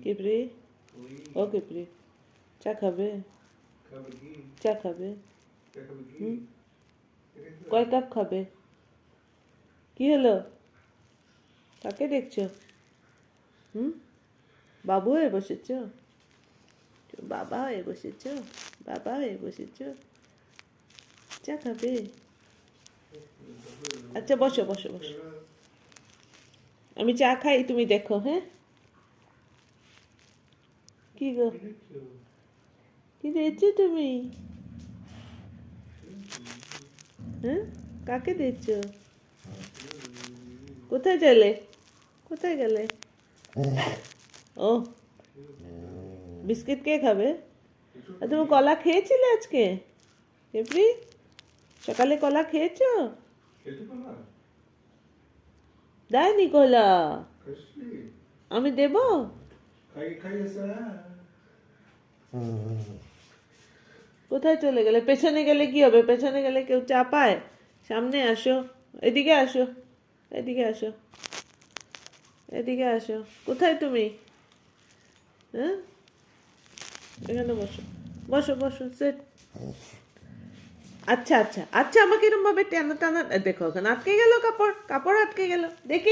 কিপরি, ও কিপরি, চা খাবে? চা খাবে? হুম, কয় কাপ খাবে? কি হলো? কাকে দেখছো? হুম, বাবু হয়ে বসেছ? বাবা হয়ে বসেছ? বাবা হয়ে বসেছ? চা খাবে? আচ্ছা, বসো বসো বসো। আমি চা খাই, তুমি দেখো। হ্যাঁ, কি গো, কি দেখছো তুমি? হ্যাঁ, কাকে দেখছো? কোথায় গেলে? কোথায় গেলে? ও, বিস্কিট কে খাবে? আর তুমি কলা খেয়েছিলে আজকে? এপ্রি, সকালে কলা খেয়েছো? দেয়নি কলা? আমি দেব? কোথায় চলে গেলে? পেছনে গেলে কি হবে? পেছনে গেলে কেউ চা পায়? সামনে আসো, এদিকে আসো, এদিকে আসো, এদিকে আসো। কোথায় তুমি? হ্যাঁ, এখানে বসো, বসো বসো, সেট। আচ্ছা আচ্ছা আচ্ছা, আমাকে এরকম ভাবে টানা টানা, দেখো ওখানে আটকে গেল কাপড়, কাপড় আটকে গেল, দেখি।